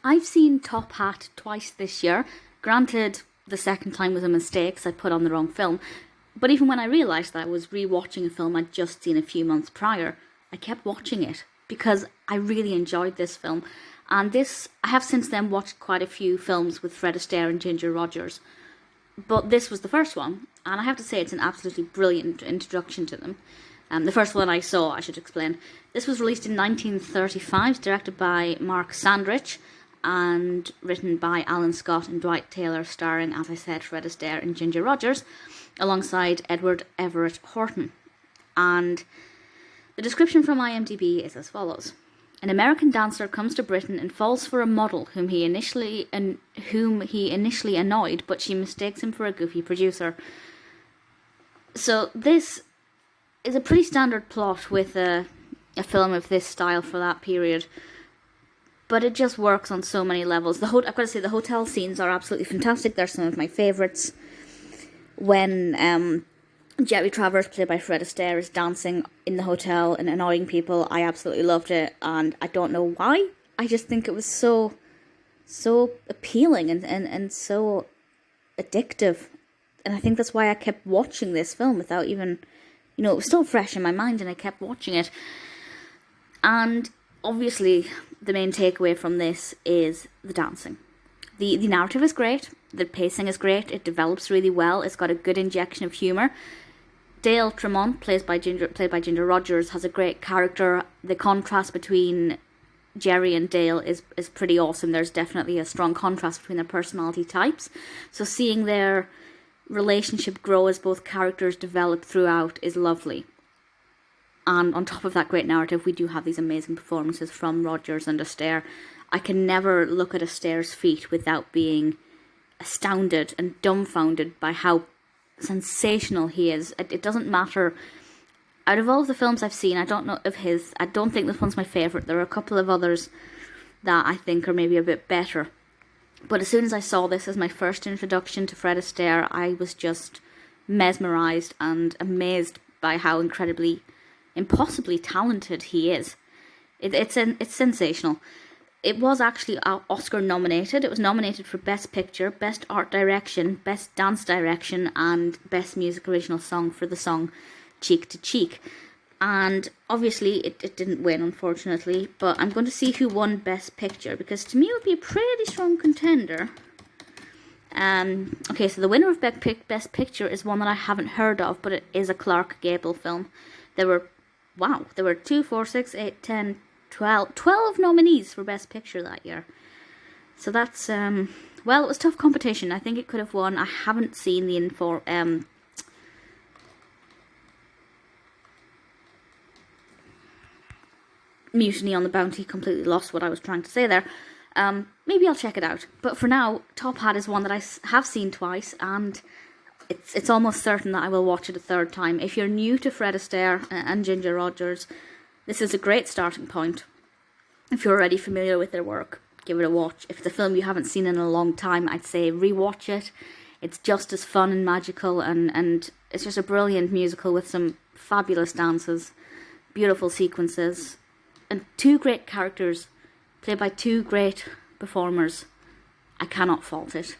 I've seen Top Hat twice this year. Granted, the second time was a mistake because I put on the wrong film. But even when I realised that I was re-watching a film I'd just seen a few months prior, I kept watching it because I really enjoyed this film. And I have since then watched quite a few films with Fred Astaire and Ginger Rogers. But this was the first one, and I have to say it's an absolutely brilliant introduction to them. The first one I saw, I should explain. This was released in 1935, directed by Mark Sandrich, and written by Alan Scott and Dwight Taylor, starring, as I said, Fred Astaire and Ginger Rogers, alongside Edward Everett Horton. And the description from IMDb is as follows. An American dancer comes to Britain and falls for a model whom he initially annoyed, but she mistakes him for a goofy producer. So this is a pretty standard plot with a film of this style for that period, but it just works on so many levels. I've got to say, the hotel scenes are absolutely fantastic. They're some of my favourites. When Jerry Travers, played by Fred Astaire, is dancing in the hotel and annoying people, I absolutely loved it, and I don't know why. I just think it was so appealing and so addictive. And I think that's why I kept watching this film without even, it was still fresh in my mind, and I kept watching it. And obviously, the main takeaway from this is the dancing. The narrative is great, the pacing is great, it develops really well, it's got a good injection of humour. Dale Tremont, played by Ginger Rogers, has a great character. The contrast between Jerry and Dale is pretty awesome. There's definitely a strong contrast between their personality types. So seeing their relationship grow as both characters develop throughout is lovely. And on top of that great narrative, we do have these amazing performances from Rogers and Astaire. I can never look at Astaire's feat without being astounded and dumbfounded by how sensational he is. It doesn't matter. Out of all of the films I've seen, I don't know of his, I don't think this one's my favourite. There are a couple of others that I think are maybe a bit better. But as soon as I saw this as my first introduction to Fred Astaire, I was just mesmerised and amazed by how impossibly talented he is. It's sensational. It was actually Oscar nominated. It was nominated for Best Picture, Best Art Direction, Best Dance Direction, and Best Music Original Song for the song Cheek to Cheek. And obviously it didn't win, unfortunately, but I'm going to see who won Best Picture, because to me it would be a pretty strong contender. Okay, so the winner of Best Picture is one that I haven't heard of, but it is a Clark Gable film. There were 2, 4, 6, 8, 10, 12 nominees for Best Picture that year. So that's, it was tough competition. I think it could have won. I haven't seen the Mutiny on the Bounty. Completely lost what I was trying to say there. Maybe I'll check it out. But for now, Top Hat is one that I have seen twice, and it's almost certain that I will watch it a third time. If you're new to Fred Astaire and Ginger Rogers, this is a great starting point. If you're already familiar with their work, give it a watch. If it's a film you haven't seen in a long time, I'd say rewatch it. It's just as fun and magical, and it's just a brilliant musical with some fabulous dances, beautiful sequences, and two great characters played by two great performers. I cannot fault it.